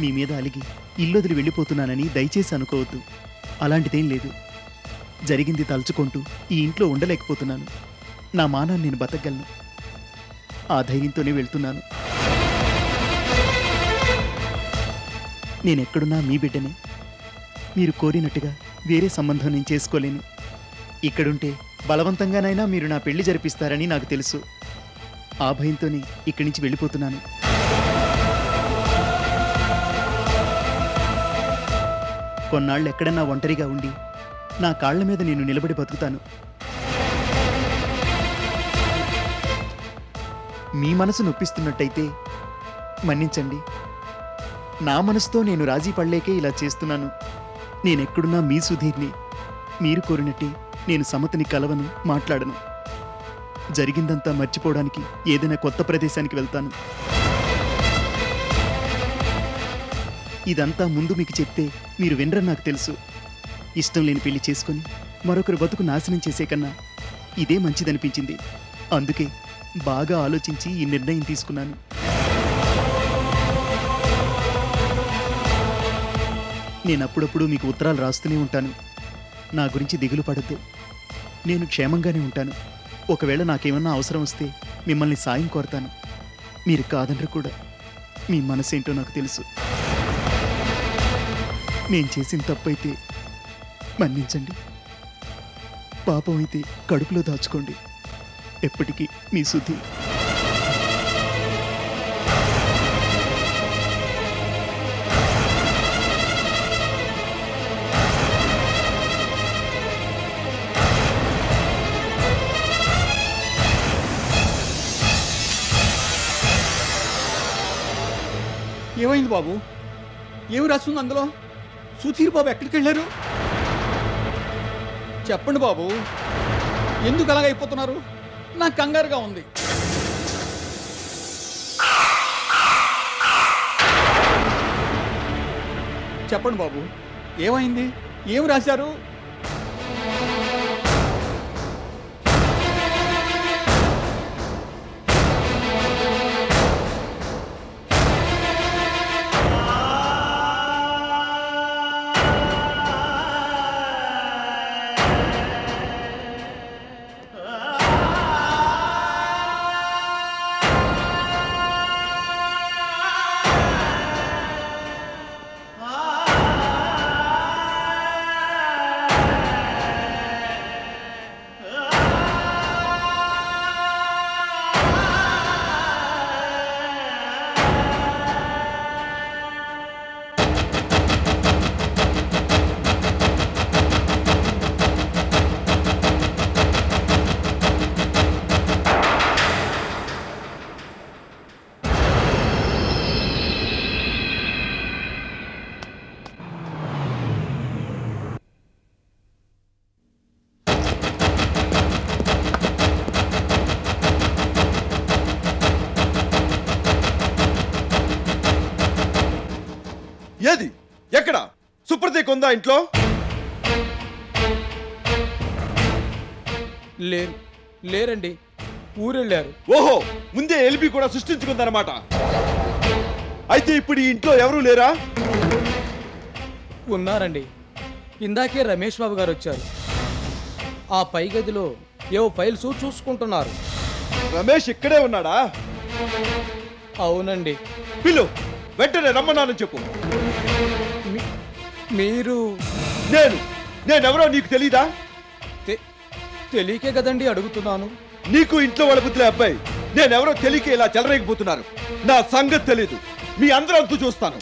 మీ మీద అలిగి ఇల్లొదిలి వెళ్ళిపోతున్నానని దయచేసి అనుకోవద్దు. అలాంటిదేం లేదు. జరిగింది తలుచుకుంటూ ఈ ఇంట్లో ఉండలేకపోతున్నాను. నా మానాన్ని నేను బతకగలను. ఆ ధైర్యంతోనే వెళ్తున్నాను. నేనెక్కడున్నా మీ బిడ్డనే. మీరు కోరినట్టుగా వేరే సంబంధం నేను చేసుకోలేను. ఇక్కడుంటే బలవంతంగానైనా మీరు నా పెళ్లి జరిపిస్తారని నాకు తెలుసు. ఆ భయంతోనే ఇక్కడి నుంచి వెళ్ళిపోతున్నాను. కొన్నాళ్ళు ఎక్కడన్నా ఒంటరిగా ఉండి నా కాళ్ల మీద నేను నిలబడి బతుకుతాను. మీ మనసు నొప్పిస్తున్నట్టయితే మన్నించండి. నా మనసుతో నేను రాజీ పడలేకే ఇలా చేస్తున్నాను. నేనెక్కడున్నా మీ సుధీర్ని. మీరు కోరినట్టే నేను సమతని కలవను, మాట్లాడను. జరిగిందంతా మర్చిపోవడానికి ఏదైనా కొత్త ప్రదేశానికి వెళ్తాను. ఇదంతా ముందు మీకు చెప్తే మీరు వినరని నాకు తెలుసు. ఇష్టం లేని పెళ్లి చేసుకుని మరొకరు బతుకు నాశనం చేసే కన్నా ఇదే మంచిదనిపించింది. అందుకే బాగా ఆలోచించి ఈ నిర్ణయం తీసుకున్నాను. నేను అప్పుడప్పుడు మీకు ఉత్తరాలు రాస్తూనే ఉంటాను. నా గురించి దిగులు పడద్దు. నేను క్షేమంగానే ఉంటాను. ఒకవేళ నాకేమన్నా అవసరం వస్తే మిమ్మల్ని సాయం కోరతాను. మీరు కాదనరు కూడా. మీ మనసేంటో నాకు తెలుసు. నేను చేసిన తప్పైతే మన్నించండి. పాపం అయితే కడుపులో దాచుకోండి. ఎప్పటికీ మీ సుధి. ఏమైంది బాబు? ఏమి రాస్తుంది అందులో? సుధీర్ బాబు ఎక్కడికి వెళ్ళారు? చెప్పండి బాబు, ఎందుకు అలాగ అయిపోతున్నారు? నాకు కంగారుగా ఉంది. చెప్పండి బాబు, ఏమైంది? ఏమి రాశారు? ఏది? ఎక్కడ? సుప్రతీక్ ఉందా ఇంట్లో? లేరండి, ఊరెళ్ళారు. ఓహో, ముందే ఎల్బి కూడా సృష్టించుకుందన్నమాట. అయితే ఇప్పుడు ఈ ఇంట్లో ఎవరూ లేరా? ఉన్నారండి. ఇందాకే రమేష్ బాబు గారు వచ్చారు. ఆ పై గదిలో ఏవో ఫైల్స్ చూసుకుంటున్నారు. రమేష్ ఇక్కడే ఉన్నాడా? అవునండి. పిలు, వెంటనే రమ్మన్నానని చెప్పు. మీరు? నేనెవరో నీకు తెలీదా? తెలియకే కదండి అడుగుతున్నాను. నీకు ఇంట్లో వాళ్ళ బుద్ధులే అబ్బాయి. నేనెవరో తెలియక ఇలా చెలరేగిపోతున్నారు. నా సంగతి తెలీదు. మీ అందరంతూ చూస్తాను.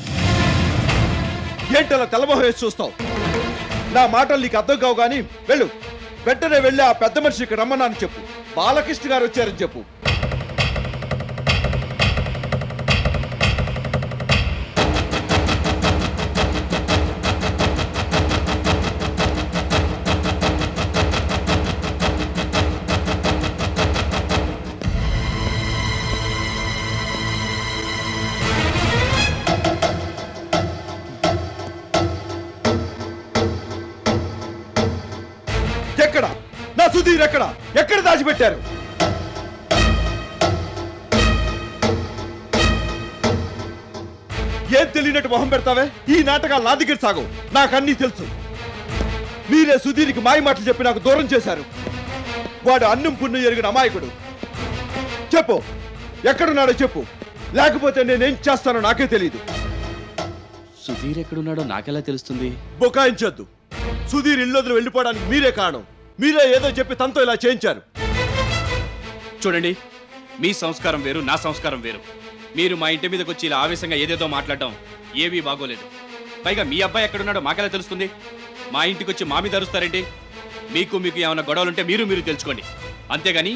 ఏంటలా తెల్లమొహం వేసి చూస్తావు? నా మాటలు నీకు అర్థం కావు గాని వెళ్ళు. వెంటనే వెళ్ళి ఆ పెద్ద మనిషి ఇక్కడ రమ్మన్నాను చెప్పు. బాలకృష్ణ గారు వచ్చారని చెప్పు. ఎక్కడ నా సుధీర్? ఎక్కడ దాచిపెట్టారు? ఏం తెలియనట్టు మొహం పెడతావే? ఈ నాటకాలు నా దగ్గర సాగు. నాకన్నీ తెలుసు. మీరే సుధీర్కి మాయ మాటలు చెప్పి నాకు దూరం చేశారు. వాడు అన్నం పుణ్యం ఎరిగిన అమాయకుడు. చెప్పు, ఎక్కడున్నాడో చెప్పు, లేకపోతే నేనేం చేస్తానో నాకే తెలియదు. సుధీర్ ఎక్కడున్నాడో నాకెలా తెలుస్తుంది? బుకాయించొద్దు. సుధీర్ ఇల్లు వెళ్ళిపోవడానికి మీరే కారణం. మీరే ఏదో చెప్పి తనతో ఇలా చేయించారు. చూడండి, మీ సంస్కారం వేరు, నా సంస్కారం వేరు. మీరు మా ఇంటి మీదకి వచ్చి ఇలా ఆవేశంగా ఏదేదో మాట్లాడడం ఏమీ బాగోలేదు. పైగా మీ అబ్బాయి ఎక్కడున్నాడో మాకెలా తెలుస్తుంది? మా ఇంటికి వచ్చి మా మీద అరుస్తారేంటి? మీకు ఏమైనా గొడవలుంటే మీరు తెలుసుకోండి, అంతేగాని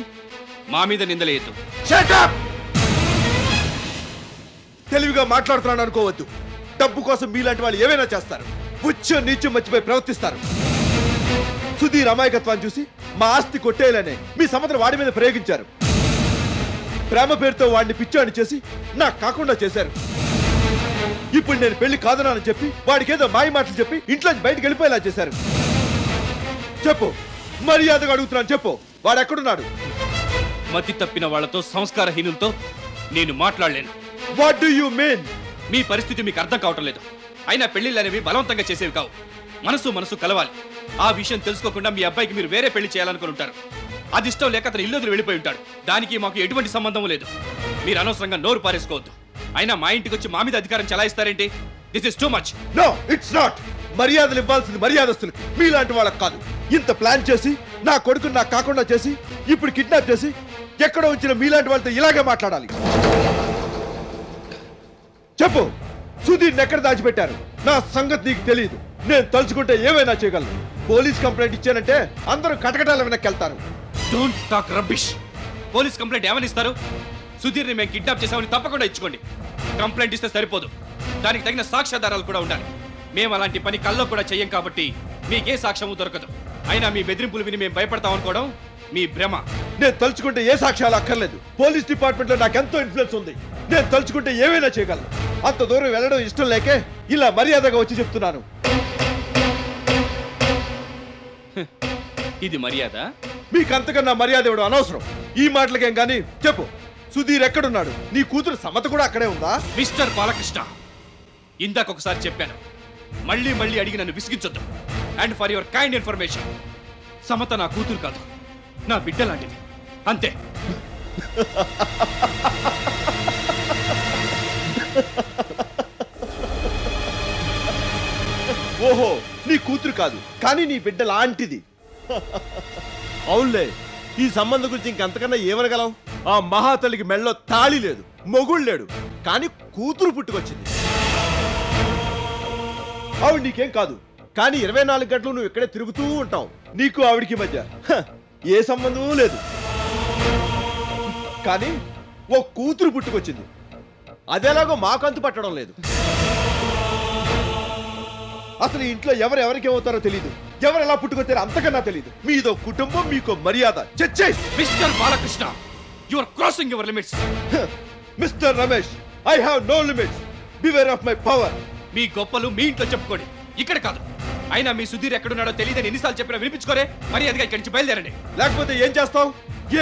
మా మీద నిందలేయద్దు. తెలివిగా మాట్లాడుతున్నాను అనుకోవద్దు. డబ్బు కోసం మీలాంటి వాళ్ళు ఏమైనా చేస్తారు. పుచ్చం నీచం మర్చిపోయి ప్రవర్తిస్తారు. సుధీర్ అమాయకత్వాన్ని చూసి మా ఆస్తి కొట్టేయాలనే మీ సమతలు వాడి మీద ప్రయోగించారు. ప్రేమ పేరుతో వాడిని పిచ్చాడిని చేసి నాకు కాకుండా చేశారు. ఇప్పుడు నేను పెళ్లి కాదనని చెప్పి వాడికి ఏదో మాయ మాటలు చెప్పి ఇంట్లోంచి బయటకు వెళ్ళిపోయేలా చేశారు. చెప్పు, మర్యాదగా అడుగుతున్నాను, చెప్పు, వాడు ఎక్కడున్నాడు? మతి తప్పిన వాళ్లతో, సంస్కారహీనులతో నేను మాట్లాడలేను. What do you mean? మీ పరిస్థితి మీకు అర్థం కావటం లేదు. అయినా పెళ్లిళ్ళు అనేవి బలవంతంగా చేసేవి కావు. మనసు కలవాలి. ఆ విషయం తెలుసుకోకుండా మీ అబ్బాయికి మీరు వేరే పెళ్లి చేయాలనుకుని ఉంటారు. అది ఇష్టం లేక అతను ఇల్లు వెళ్ళిపోయి ఉంటాడు. దానికి మాకు ఎటువంటి సంబంధం లేదు. మీరు అనవసరంగా నోరు పారేసుకోవద్దు. అయినా మా ఇంటికి వచ్చి మా మీద అధికారం చెలాయిస్తారేంటి? This is too much. No, it's not. మర్యాదలు ఇవ్వాల్సింది మర్యాదస్తులకి, మీలాంటి వాళ్ళకి కాదు. ఇంత ప్లాన్ చేసి నా కొడుకుని నాకు కాకుండా చేసి ఇప్పుడు కిడ్నాప్ చేసి ఎక్కడో వచ్చిన మీలాంటి వాళ్ళతో ఇలాగే మాట్లాడాలి. చెప్పు, సుధీర్ని ఎక్కడ దాచిపెట్టారు? నా సంగతి నీకు తెలియదు. నేను తలుచుకుంటే ఏమైనా చేయగలను. పోలీస్ కంప్లైంట్ ఇచ్చానంటే అందరూ కటకటాల వెనక్కి వెళ్తారు. Don't talk rubbish. Police complaint ఏమని ఇస్తారు? సుధీర్ని మేము కిడ్నాప్ చేసామని తప్పకుండా ఇచ్చుకోండి. కంప్లైంట్ ఇస్తే సరిపోదు, దానికి తగిన సాక్ష్యాధారాలు కూడా ఉండాలి. మేము అలాంటి పని కల్లో కూడా చెయ్యం కాబట్టి మీకే సాక్ష్యము దొరకదు. అయినా మీ బెదిరింపులు విని మేము భయపడతాం అనుకోవడం మీ భ్రమ. నేను తలుచుకుంటే ఏ సాక్ష్యాలు అక్కర్లేదు. పోలీస్ డిపార్ట్మెంట్ లో నాకు ఎంతో ఇన్ఫ్లుయెన్స్ ఉంది. నేను తలుచుకుంటే ఏమైనా చేయగలను. అంత దూరం వెళ్ళడం ఇష్టం లేకే ఇలా మర్యాదగా వచ్చి చెప్తున్నాను. ఇది మర్యాద? మీకు అంతకన్నా మర్యాద ఇవ్వడం అనవసరం. ఈ మాటలకేం గానీ చెప్పు, సుధీర్ ఎక్కడున్నాడు? నీ కూతురు సమత కూడా అక్కడే ఉందా? మిస్టర్ బాలకృష్ణ, ఇందాక ఒకసారి చెప్పాను, మళ్ళీ అడిగి నన్ను విసిగించొద్దు. And for your kind information, Samata నా కూతురు కాదు, నా బిడ్డ లాంటిది, అంతే. ఓహో, నీ కూతురు కాదు కానీ నీ బిడ్డ లాంటిది. అవునులే, ఈ సంబంధం గురించి ఇంకంతకన్నా ఏమనగలం? ఆ మహాతల్లికి మెళ్ళలో తాళి లేదు, మొగుడు లేడు, కానీ కూతురు పుట్టుకొచ్చింది. ఆవిడ నీకేం కాదు, కానీ 24 గంటలు నువ్వు ఇక్కడే తిరుగుతూ ఉంటావు. నీకు ఆవిడికి మధ్య ఏ సంబంధమూ లేదు, కానీ ఓ కూతురు పుట్టుకొచ్చింది. అదేలాగో మాకంతు పట్టడం లేదు. అసలు ఇంట్లో ఎవరెవరికి ఏమవుతారో తెలియదు, ఎవరు ఎలా పుట్టుకొచ్చారో అంతకన్నా తెలియదు. మీదో కుటుంబం, మీకో మర్యాద. Mister Balakrishna, you are crossing your limits. Mister Ramesh, I have no limits. Beware of my power. మీ గొప్పలు మీ ఇంట్లో చెప్పుకోండి, ఇక్కడ కాదు. అయినా మీ సుధీర్ ఎక్కడున్నాడో తెలియదని ఎన్నిసార్లు చెప్పినా వినిపించుకోరే. మర్యాదగా ఇక్కడి నుంచి బయలుదేరండి. లేకపోతే ఏం చేస్తావు?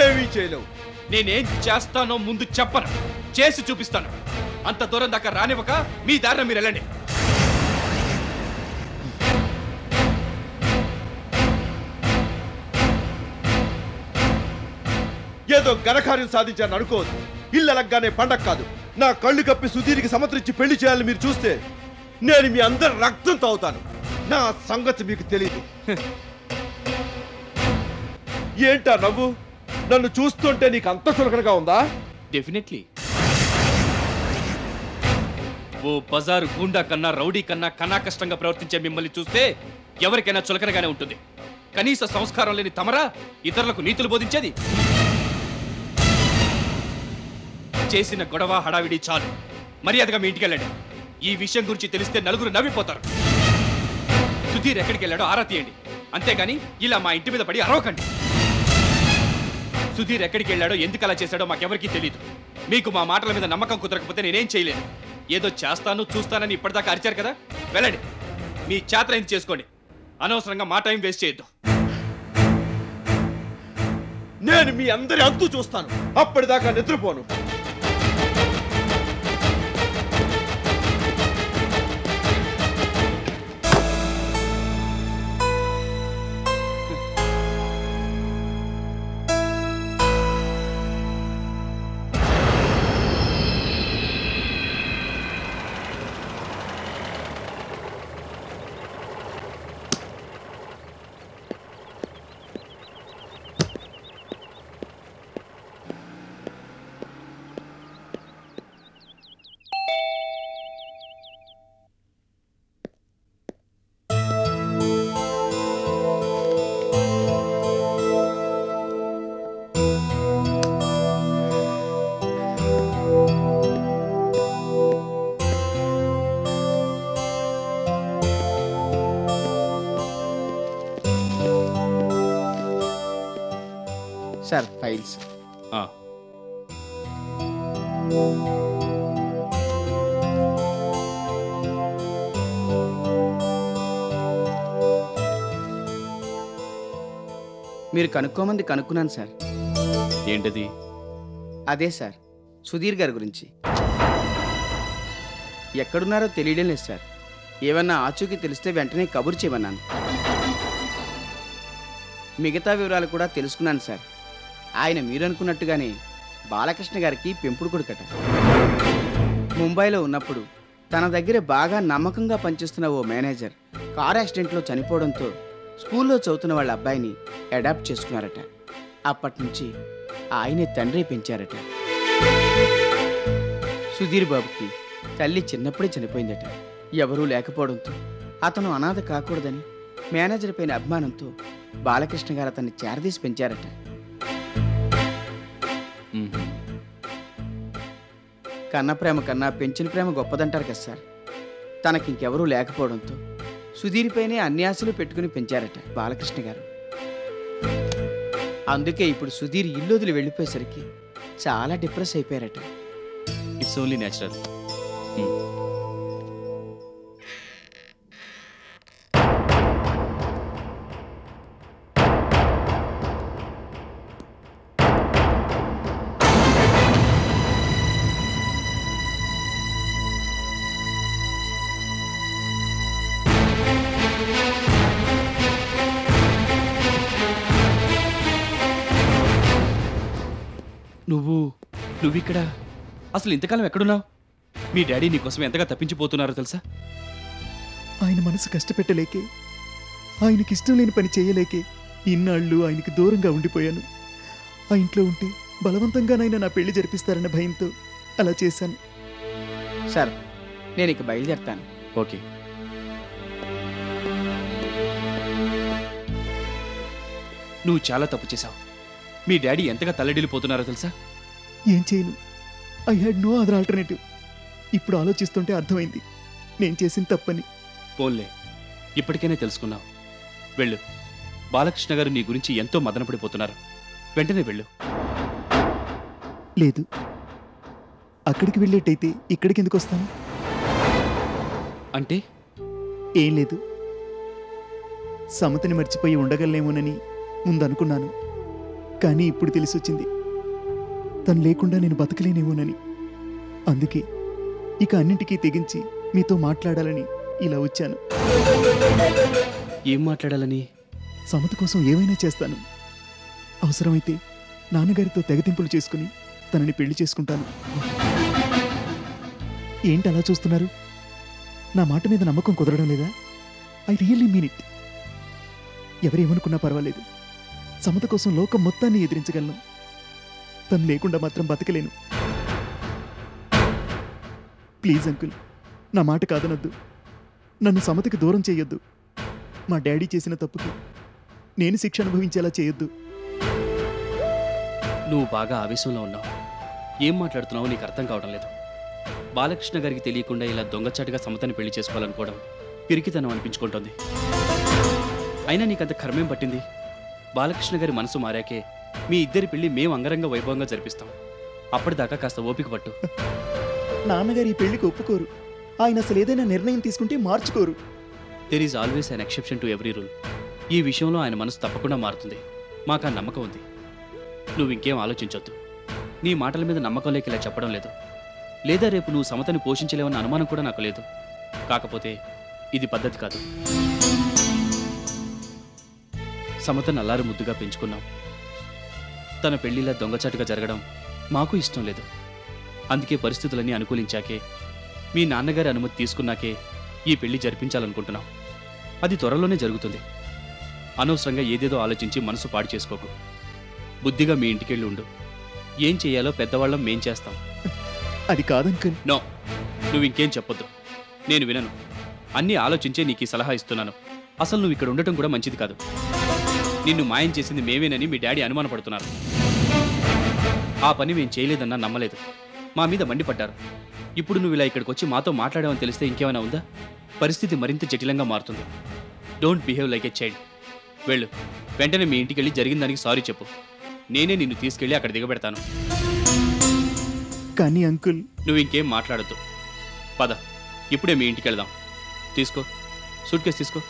ఏమీ చేయలేవు. నేనేం చేస్తానో ముందు చెప్పను, చేసి చూపిస్తాను. అంత దూరం దాకా రానివ్వక మీ దారిన మీరు వెళ్ళండి. ఏదో ఘనకార్యం సాధించాలని అనుకోవద్దు. ఇల్లు అలగ్గానే పండగ కాదు. నా కళ్ళు కప్పి సుధీర్కి సమత్రించి పెళ్లి చేయాలని మీరు చూస్తే నేను మీ అందరి రక్తం తాగుతాను. నా సంగతి మీకు తెలియదు. ఏంటా నవ్వు? నన్ను చూస్తుంటే నీకు అంత చులకనగా ఉందా? డెఫినెట్లీ. ఓ బజారు గూండా కన్నా, రౌడీ కన్నా కష్టంగా ప్రవర్తించే మిమ్మల్ని చూస్తే ఎవరికైనా చులకనగానే ఉంటుంది. కనీస సంస్కారం లేని తమరా ఇతరులకు నీతులు బోధించేది? చేసిన గొడవ హడావిడి చాలు, మర్యాదగా మీ ఇంటికి వెళ్ళండి. ఈ విషయం గురించి తెలిస్తే నలుగురు నవ్విపోతారు. సుధీర్ ఎక్కడికి వెళ్ళాడో ఆరా తీయండి, అంతేగాని ఇలా మా ఇంటి మీద పడి అరవకండి. సుధీర్ ఎక్కడికి వెళ్ళాడో, ఎందుకు అలా చేశాడో మాకెవరికీ తెలియదు. మీకు మా మాటల మీద నమ్మకం కుదరకపోతే నేనేం చేయలేను. ఏదో చేస్తాను చూస్తానని ఇప్పటిదాకా అరిచారు కదా, వెళ్ళండి, మీ చేతనైంది చేసుకోండి. అనవసరంగా మా టైం వేస్ట్ చేయొద్దు. నేను మీ అందరి అంతు చూస్తాను, అప్పటిదాకా నిద్రపోను. Sir files. ఆ. మీరు కనుక్కోమంది కనుక్కున్నాను సార్. ఏంటది? అదే సార్, సుధీర్ గారి గురించి. ఎక్కడున్నారో తెలియడం లేదు సార్. ఏమన్నా ఆచూకీ తెలిస్తే వెంటనే కబురు చేయమన్నాను. మిగతా వివరాలు కూడా తెలుసుకున్నాను సార్. ఆయన మీరు అనుకున్నట్టుగానే బాలకృష్ణ గారికి పెంపుడు కొడుకట. ముంబైలో ఉన్నప్పుడు తన దగ్గర బాగా నమ్మకంగా పనిచేస్తున్న ఓ మేనేజర్ కార్ యాక్సిడెంట్లో చనిపోవడంతో స్కూల్లో చదువుతున్న వాళ్ళ అబ్బాయిని అడాప్ట్ చేసుకున్నారట. అప్పటి నుంచి ఆయనే తండ్రి పెంచారట. సుధీర్ బాబుకి తల్లి చిన్నప్పుడే చనిపోయిందట. ఎవరూ లేకపోవడంతో అతను అనాథ కాకూడదని మేనేజర్ పైన అభిమానంతో బాలకృష్ణ గారు అతన్ని చేరదీసి పెంచారట. కన్న ప్రేమ కన్నా పెంచిన ప్రేమ గొప్పదంటారు కదా సార్. తనకింకెవరూ లేకపోవడంతో సుధీర్పైనే అన్ని ఆశలు పెట్టుకుని పెంచారట బాలకృష్ణ గారు. అందుకే ఇప్పుడు సుధీర్ ఇల్లు వదిలి వెళ్ళిపోయేసరికి చాలా డిప్రెస్ అయిపోయారట. It's only natural. నువ్విక్కడ అసలు ఇంతకాలం ఎక్కడున్నావు? మీ డాడీ నీకోసం ఎంతగా తప్పించిపోతున్నారో తెలుసా? ఆయన మనసు కష్టపెట్టలేకే, ఆయనకి ఇష్టం లేని పని చేయలేకే ఇన్నాళ్ళు ఆయనకి దూరంగా ఉండిపోయాను. ఆ ఇంట్లో ఉంటే బలవంతంగానైనా నా పెళ్లి జరిపిస్తారన్న భయంతో అలా చేశాను. సార్, నేను ఇక బయలుదేరుతాను. ఓకే. నువ్వు చాలా తప్పు చేశావు. మీ డాడీ ఎంతగా తల్లడిల్లిపోతున్నారో తెలుసా? ఏం చేయను? I had no other alternative. ఇప్పుడు ఆలోచిస్తుంటే అర్థమైంది నేను చేసిన తప్పని. పోన్లే, ఇప్పటికైనా తెలుసుకున్నావు. వెళ్ళు. బాలకృష్ణ గారు నీ గురించి ఎంతో మదనపడిపోతున్నారు. వెంటనే వెళ్ళు. లేదు, అక్కడికి వెళ్ళేట్టయితే ఇక్కడికి ఎందుకు వస్తాను? అంటే ఏం లేదు, సమతని మర్చిపోయి ఉండగలనేమోనని ముందనుకున్నాను. కానీ ఇప్పుడు తెలిసొచ్చింది తను లేకుండా నేను బతకలేనేమోనని. అందుకే ఇక అన్నింటికీ తెగించి మీతో మాట్లాడాలని ఇలా వచ్చాను. ఏం మాట్లాడాలని? సమత కోసం ఏమైనా చేస్తాను. అవసరమైతే నాన్నగారితో తెగతింపులు చేసుకుని తనని పెళ్లి చేసుకుంటాను. ఏంటి అలా చూస్తున్నారు? నా మాట మీద నమ్మకం కుదరడం లేదా? I really mean it. ఎవరేమనుకున్నా పర్వాలేదు, సమత కోసం లోకం మొత్తాన్ని ఎదిరించగలను. తను లేకుండా మాత్రం బతకలేను. ప్లీజ్ అంకుల్, నా మాట కాదనొద్దు. నన్ను సమతకి దూరం చేయొద్దు. మా డాడీ చేసిన తప్పుకి నేను శిక్ష అనుభవించేలా చేయొద్దు. నువ్వు బాగా ఆవేశంలో ఉన్నావు. ఏం మాట్లాడుతున్నావో నీకు అర్థం కావడం లేదు. బాలకృష్ణ గారికి తెలియకుండా ఇలా దొంగచాటుగా సమతని పెళ్లి చేసుకోవాలనుకోవడం పిరికితనం అనిపించుకుంటోంది. అయినా నీకంత కర్మేం పట్టింది? బాలకృష్ణ గారి మనసు మారాకే మీ ఇద్దరి పెళ్లి మేము అంగరంగ వైభవంగా జరిపిస్తాం. అప్పటిదాకా కాస్త ఓపిక పట్టు. నాన్నగారు ఈ పెళ్లికి ఒప్పుకోరు. ఆయన అసలు ఏదైనా నిర్ణయం తీసుకుంటే మార్చుకోరు. There is always an exception to every rule. ఈ విషయంలో ఆయన మనసు తప్పకుండా మారుతుంది. మాకు ఆ నమ్మకం ఉంది. నువ్వు ఇంకేం ఆలోచించొద్దు. నీ మాటల మీద నమ్మకం లేక ఇలా చెప్పడం లేదు. లేదా రేపు నువ్వు సమతని పోషించలేవన్న అనుమానం కూడా నాకు లేదు. కాకపోతే ఇది పద్ధతి కాదు. సమతను అల్లారు ముద్దుగా పెంచుకున్నాం. తన పెళ్లిలా దొంగచాటుగా జరగడం మాకు ఇష్టం లేదు. అందుకే పరిస్థితులన్నీ అనుకూలించాకే, మీ నాన్నగారి అనుమతి తీసుకున్నాకే ఈ పెళ్లి జరిపించాలనుకుంటున్నాం. అది త్వరలోనే జరుగుతుంది. అనవసరంగా ఏదేదో ఆలోచించి మనసు పాడు చేసుకోకు. బుద్ధిగా మీ ఇంటికెళ్ళి ఉండు. ఏం చేయాలో పెద్దవాళ్ళం మేం చేస్తాం. అది కాదంకల్. నో, నువ్వు ఇంకేం చెప్పొద్దు. నేను వినను. అన్నీ ఆలోచించే నీకు ఈ సలహా ఇస్తున్నాను. అసలు నువ్వు ఇక్కడ ఉండటం కూడా మంచిది కాదు. నిన్ను మాయం చేసింది మేమేనని మీ డాడీ అనుమానపడుతున్నారు. ఆ పని మేం చేయలేదన్నా నమ్మలేదు. మా మీద మండిపడ్డారు. ఇప్పుడు నువ్వు ఇలా ఇక్కడికి వచ్చి మాతో మాట్లాడావని తెలిస్తే ఇంకేమైనా ఉందా? పరిస్థితి మరింత జటిలంగా మారుతుంది. Don't behave like a child. వెళ్ళు. వెంటనే మీ ఇంటికి వెళ్ళి జరిగిన దానికి సారీ చెప్పు. నేనే నిన్ను తీసుకెళ్ళి అక్కడ దిగబెడతాను. కానీ అంకుల్, నువ్వు ఇంకేం మాట్లాడద్దు. పద, ఇప్పుడే మీ ఇంటికి వెళ్దాం. తీసుకో, సూట్ కేసు తీసుకో.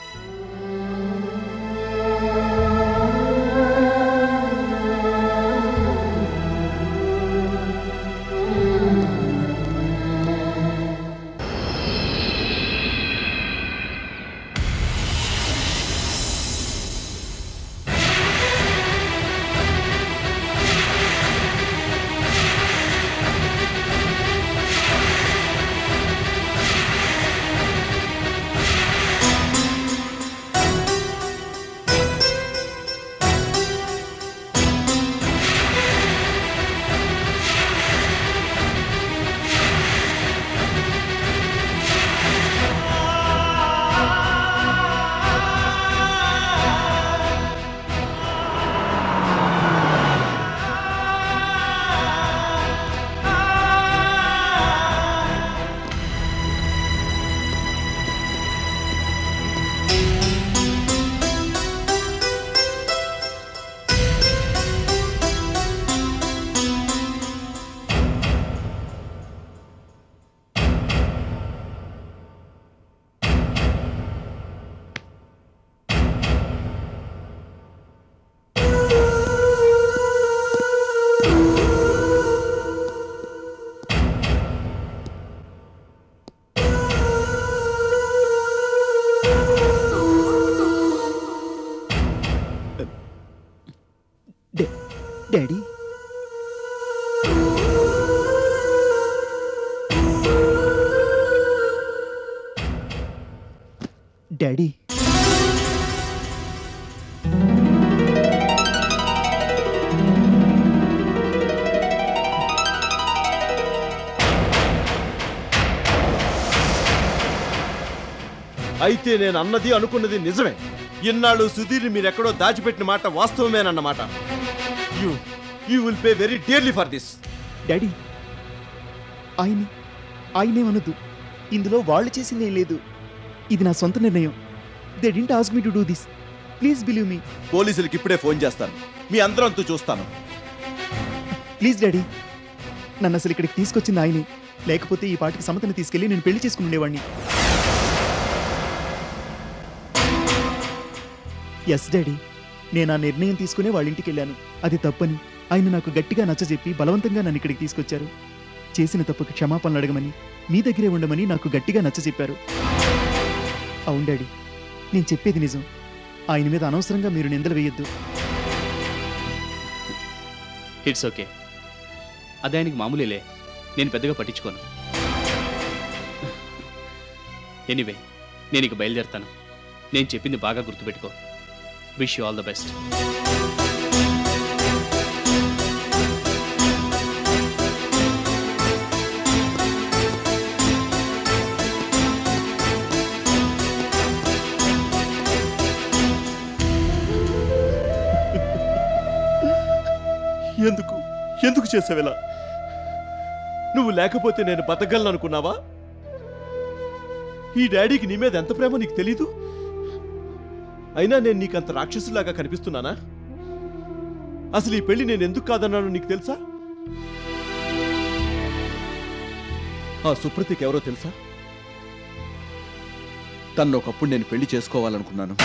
డాడీ, డాడీ, అయితే నేను అన్నది అనుకున్నది నిజమే. ఇన్నాళ్ళు సుధీర్ని మీరెక్కడో దాచిపెట్టిన మాట వాస్తవమేనన్నమాట. You will pay very dearly for this. Daddy, ఆయనేమనదు. ఇందులో వాళ్ళు చేసిందేం లేదు. ఇది నా సొంత నిర్ణయం. They didn't ask me to do this. Please believe me. పోలీసులకి ఇప్పుడే ఫోన్ చేస్తాను. మీ అందరంతో చూస్తాను. ప్లీజ్ డాడీ, నన్ను అసలు ఇక్కడికి తీసుకొచ్చింది ఆయనే. లేకపోతే ఈ పాటికి సమతని తీసుకెళ్లి నేను పెళ్లి చేసుకుని ఉండేవాడిని. ఎస్ డాడీ, నేను ఆ నిర్ణయం తీసుకునే వాళ్ళ ఇంటికి వెళ్ళాను. అది తప్పని ఆయన నాకు గట్టిగా నచ్చజెప్పి బలవంతంగా నన్ను ఇక్కడికి తీసుకొచ్చారు. చేసిన తప్పుకి క్షమాపణలు అడగమని, మీ దగ్గరే ఉండమని నాకు గట్టిగా నచ్చజెప్పారు. అవును డాడీ, నేను చెప్పేది నిజం. ఆయన మీద అనవసరంగా మీరు నిందలు వేయొద్దు. It's okay. అదే ఆయనకి మామూలేలే, నేను పెద్దగా పట్టించుకోను. ఎనీవే, నేను ఇక బయలుదేరుతాను. నేను చెప్పింది బాగా గుర్తుపెట్టుకో. Wish you all the best. ఎందుకు చేసావిలా? నువ్వు లేకపోతే నేను బతకగలను అనుకున్నావా? ఈ డాడీకి నీ మీద ఎంత ప్రేమో నీకు తెలీదు. అయినా నేను నీకంత రాక్షసులాగా కనిపిస్తున్నానా? అసలు ఈ పెళ్లి నేను ఎందుకు కాదన్నాను నీకు తెలుసా? ఆ సుప్రతికి ఎవరో తెలుసా? తను ఒకప్పుడు నేను పెళ్లి చేసుకోవాలనుకున్నాను.